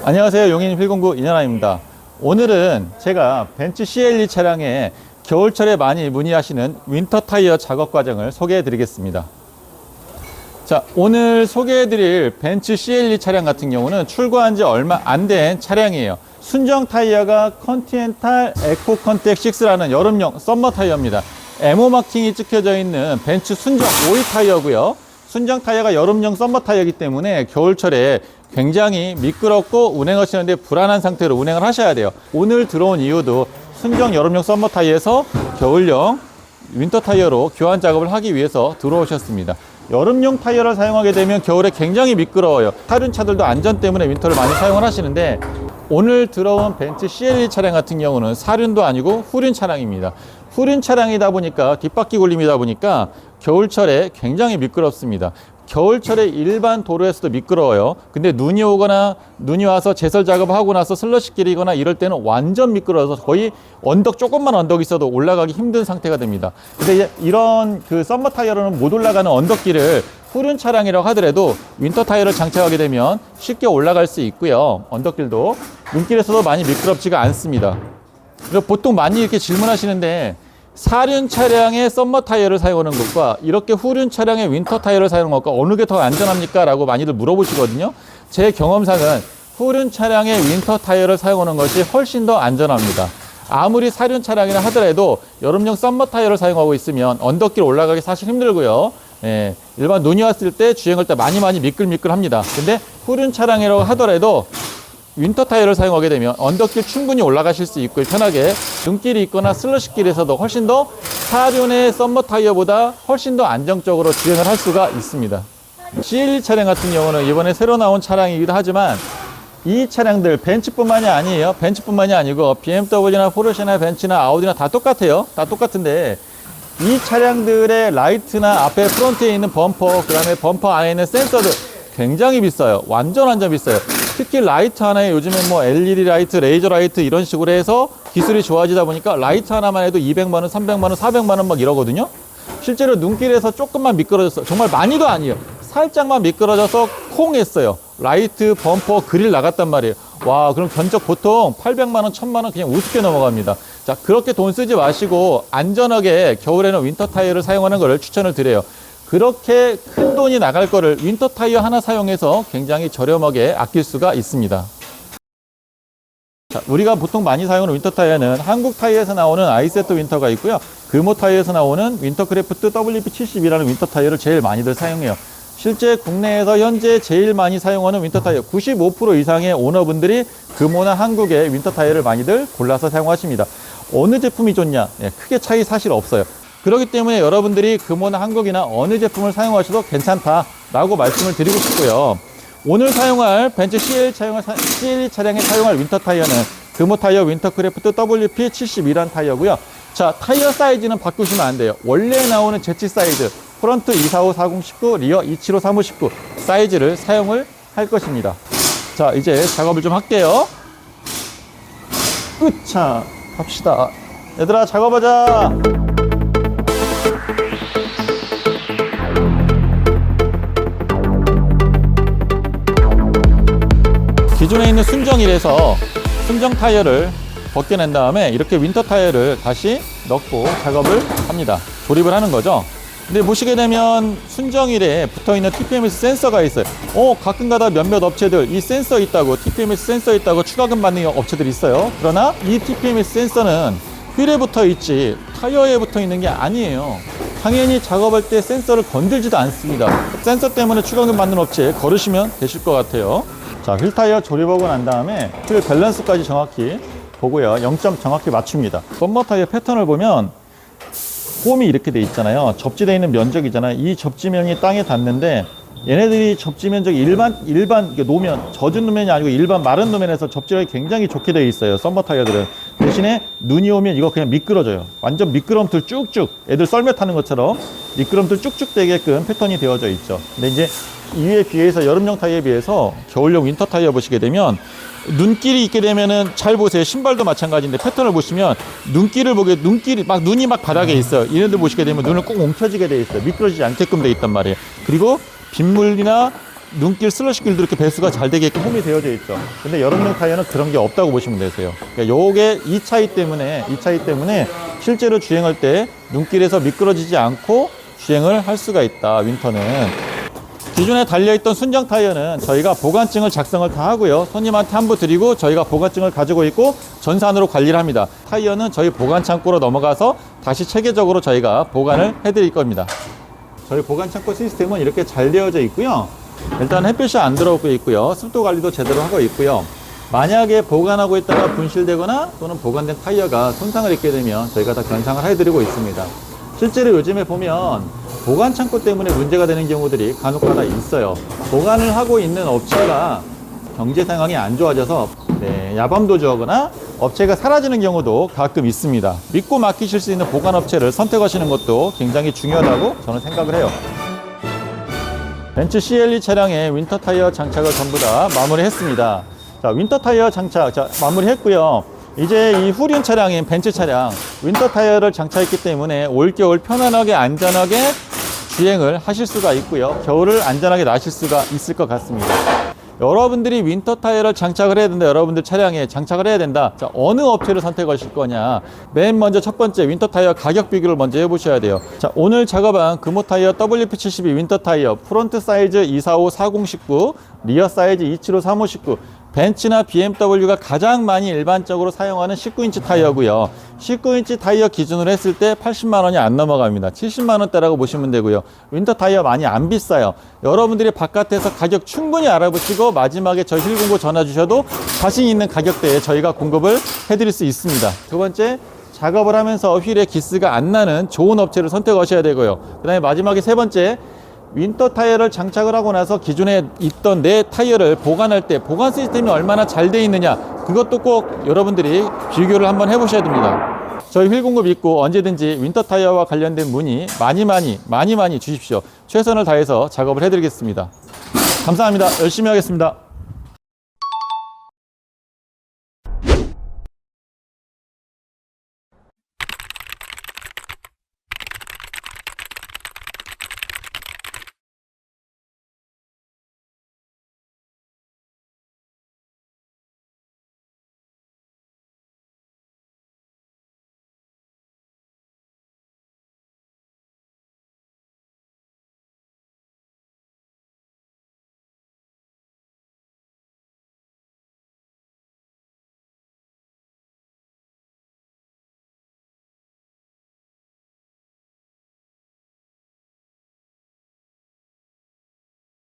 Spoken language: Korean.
안녕하세요. 용인 휠공구 이현아입니다. 오늘은 제가 벤츠 CLE 차량에 겨울철에 많이 문의하시는 윈터 타이어 작업 과정을 소개해 드리겠습니다. 자, 오늘 소개해 드릴 벤츠 CLE 차량 같은 경우는 출고한 지 얼마 안 된 차량이에요. 순정 타이어가 컨티넨탈 에코 컨택 6라는 여름용 썸머 타이어입니다. MO 마킹이 찍혀져 있는 벤츠 순정 OE 타이어고요. 순정 타이어가 여름용 썸머 타이어이기 때문에 겨울철에 굉장히 미끄럽고 운행하시는데 불안한 상태로 운행을 하셔야 돼요. 오늘 들어온 이유도 순정 여름용 썸머 타이어에서 겨울용 윈터 타이어로 교환 작업을 하기 위해서 들어오셨습니다. 여름용 타이어를 사용하게 되면 겨울에 굉장히 미끄러워요. 사륜차들도 안전 때문에 윈터를 많이 사용을 하시는데, 오늘 들어온 벤츠 CLE 차량 같은 경우는 사륜도 아니고 후륜 차량입니다. 후륜 차량이다 보니까 뒷바퀴 굴림이다 보니까 겨울철에 굉장히 미끄럽습니다. 겨울철에 일반 도로에서도 미끄러워요. 근데 눈이 오거나 눈이 와서 제설 작업을 하고 나서 슬러시길이거나 이럴 때는 완전 미끄러워서 거의 언덕, 조금만 언덕이 있어도 올라가기 힘든 상태가 됩니다. 근데 이런 그 썸머 타이어로는 못 올라가는 언덕길을 후륜 차량이라고 하더라도 윈터 타이어를 장착하게 되면 쉽게 올라갈 수 있고요. 언덕길도 눈길에서도 많이 미끄럽지가 않습니다. 그래서 보통 많이 이렇게 질문하시는데, 사륜 차량의 썸머 타이어를 사용하는 것과 이렇게 후륜 차량의 윈터 타이어를 사용하는 것과 어느 게 더 안전합니까? 라고 많이들 물어보시거든요. 제 경험상은 후륜 차량의 윈터 타이어를 사용하는 것이 훨씬 더 안전합니다. 아무리 사륜 차량이라 하더라도 여름용 썸머 타이어를 사용하고 있으면 언덕길 올라가기 사실 힘들고요. 일반 눈이 왔을 때 주행할 때 많이 미끌미끌합니다. 근데 후륜 차량이라고 하더라도 윈터 타이어를 사용하게 되면 언덕길 충분히 올라가실 수 있고, 편하게 눈길이 있거나 슬러시길에서도 훨씬 더 사륜의 썸머 타이어보다 훨씬 더 안정적으로 주행을 할 수가 있습니다. CLE 차량 같은 경우는 이번에 새로 나온 차량이기도 하지만, 이 차량들 벤츠뿐만이 아니에요. 벤츠뿐만이 아니고 BMW나 포르쉐나 벤츠나 아우디나 다 똑같아요. 다 똑같은데, 이 차량들의 라이트나 앞에 프론트에 있는 범퍼, 그 다음에 범퍼 안에 있는 센서들 굉장히 비싸요. 완전 비싸요. 특히 라이트 하나에 요즘엔 뭐 LED 라이트, 레이저 라이트 이런 식으로 해서 기술이 좋아지다 보니까 라이트 하나만 해도 200만 원, 300만 원, 400만 원 막 이러거든요. 실제로 눈길에서 조금만 미끄러졌어. 정말 많이도 아니에요. 살짝만 미끄러져서 콩 했어요. 라이트, 범퍼, 그릴 나갔단 말이에요. 와, 그럼 견적 보통 800만 원, 1000만 원 그냥 우습게 넘어갑니다. 자, 그렇게 돈 쓰지 마시고 안전하게 겨울에는 윈터 타이어를 사용하는 것을 추천을 드려요. 그렇게 큰 돈이 나갈 거를 윈터 타이어 하나 사용해서 굉장히 저렴하게 아낄 수가 있습니다. 자, 우리가 보통 많이 사용하는 윈터 타이어는 한국 타이어에서 나오는 아이세트 윈터가 있고요. 금호 타이어에서 나오는 윈터크래프트 WP72라는 윈터 타이어를 제일 많이들 사용해요. 실제 국내에서 현재 제일 많이 사용하는 윈터 타이어 95% 이상의 오너분들이 금호나 한국의 윈터 타이어를 많이들 골라서 사용하십니다. 어느 제품이 좋냐? 크게 차이 사실 없어요. 그렇기 때문에 여러분들이 금호나 한국이나 어느 제품을 사용하셔도 괜찮다라고 말씀을 드리고 싶고요. 오늘 사용할 벤츠 CLE 차량에 사용할 윈터 타이어는 금호 타이어 윈터크래프트 WP72란 타이어고요. 자, 타이어 사이즈는 바꾸시면 안 돼요. 원래 나오는 제치 사이즈, 프런트 2454019, 리어 2753519 사이즈를 사용을 할 것입니다. 자, 이제 작업을 좀 할게요. 으차, 갑시다. 얘들아, 작업하자. 기존에 있는 순정일에서 순정 타이어를 벗겨낸 다음에 이렇게 윈터 타이어를 다시 넣고 작업을 합니다. 조립을 하는 거죠. 근데 보시게 되면 순정일에 붙어있는 TPMS 센서가 있어요. 가끔가다 몇몇 업체들 이 센서 있다고, TPMS 센서 있다고 추가금 받는 업체들이 있어요. 그러나 이 TPMS 센서는 휠에 붙어 있지 타이어에 붙어 있는 게 아니에요. 당연히 작업할 때 센서를 건들지도 않습니다. 센서 때문에 추가금 받는 업체에 걸으시면 되실 것 같아요. 자, 휠 타이어 조립하고 난 다음에 휠 밸런스까지 정확히 보고요. 0점 정확히 맞춥니다. 썸머 타이어 패턴을 보면 홈이 이렇게 돼 있잖아요. 접지되어 있는 면적이잖아요. 이 접지면이 땅에 닿는데, 얘네들이 접지 면적이 일반 노면, 젖은 노면이 아니고 일반 마른 노면에서 접지력이 굉장히 좋게 되어 있어요. 썸머 타이어들은. 대신에 눈이 오면 이거 그냥 미끄러져요. 완전 미끄럼틀 쭉쭉, 애들 썰매 타는 것처럼 미끄럼틀 쭉쭉 되게끔 패턴이 되어져 있죠. 근데 이제 이에 비해서 여름용 타이어에 비해서 겨울용 윈터 타이어 보시게 되면 눈길이 있게 되면은, 잘 보세요. 신발도 마찬가지인데 패턴을 보시면 눈길을 보게, 눈이 막 바닥에 있어요. 얘네들 보시게 되면 눈을 꼭 움켜쥐게 돼 있어요. 미끄러지지 않게끔 돼 있단 말이에요. 그리고 빗물이나 눈길, 슬러시길도 이렇게 배수가 잘 되게끔 홈이 되어져 있죠. 근데 여름용 타이어는 그런 게 없다고 보시면 되세요. 그러니까 요게 이 차이 때문에 실제로 주행할 때 눈길에서 미끄러지지 않고 주행을 할 수가 있다, 윈터는. 기존에 달려있던 순정 타이어는 저희가 보관증을 작성을 다 하고요. 손님한테 환부 드리고 저희가 보관증을 가지고 있고 전산으로 관리를 합니다. 타이어는 저희 보관 창고로 넘어가서 다시 체계적으로 저희가 보관을 해드릴 겁니다. 저희 보관 창고 시스템은 이렇게 잘 되어져 있고요. 일단 햇빛이 안 들어오고 있고요. 습도 관리도 제대로 하고 있고요. 만약에 보관하고 있다가 분실되거나 또는 보관된 타이어가 손상을 입게 되면 저희가 다 변상을 해드리고 있습니다. 실제로 요즘에 보면 보관 창고 때문에 문제가 되는 경우들이 간혹가다 있어요. 보관을 하고 있는 업체가 경제 상황이 안 좋아져서 야밤도주하거나 업체가 사라지는 경우도 가끔 있습니다. 믿고 맡기실 수 있는 보관 업체를 선택하시는 것도 굉장히 중요하다고 저는 생각을 해요. 벤츠 CLE 차량의 윈터 타이어 장착을 전부 다 마무리했습니다. 자, 윈터 타이어 장착 마무리했고요. 이제 이 후륜 차량인 벤츠 차량 윈터 타이어를 장착했기 때문에 올겨울 편안하게 안전하게 주행을 하실 수가 있고요. 겨울을 안전하게 나실 수가 있을 것 같습니다. 여러분들이 윈터 타이어를 장착을 해야 된다. 여러분들 차량에 장착을 해야 된다. 자, 어느 업체를 선택하실 거냐. 맨 먼저 첫 번째 윈터 타이어 가격 비교를 먼저 해보셔야 돼요. 자, 오늘 작업한 금호 타이어 WP72 윈터 타이어 프론트 사이즈 245-40-19, 리어 사이즈 275-35-19, 벤츠나 BMW가 가장 많이 일반적으로 사용하는 19인치 타이어고요. 19인치 타이어 기준으로 했을 때 80만 원이 안 넘어갑니다. 70만 원대라고 보시면 되고요. 윈터 타이어 많이 안 비싸요. 여러분들이 바깥에서 가격 충분히 알아보시고 마지막에 저희 휠공고 전화 주셔도 자신 있는 가격대에 저희가 공급을 해드릴 수 있습니다. 두 번째, 작업을 하면서 휠에 기스가 안 나는 좋은 업체를 선택하셔야 되고요. 그 다음에 마지막에 세 번째, 윈터 타이어를 장착을 하고 나서 기존에 있던 내 타이어를 보관할 때 보관 시스템이 얼마나 잘 돼 있느냐, 그것도 꼭 여러분들이 비교를 한번 해보셔야 됩니다. 저희 휠공급 믿고 언제든지 윈터 타이어와 관련된 문의 많이 주십시오. 최선을 다해서 작업을 해드리겠습니다. 감사합니다. 열심히 하겠습니다.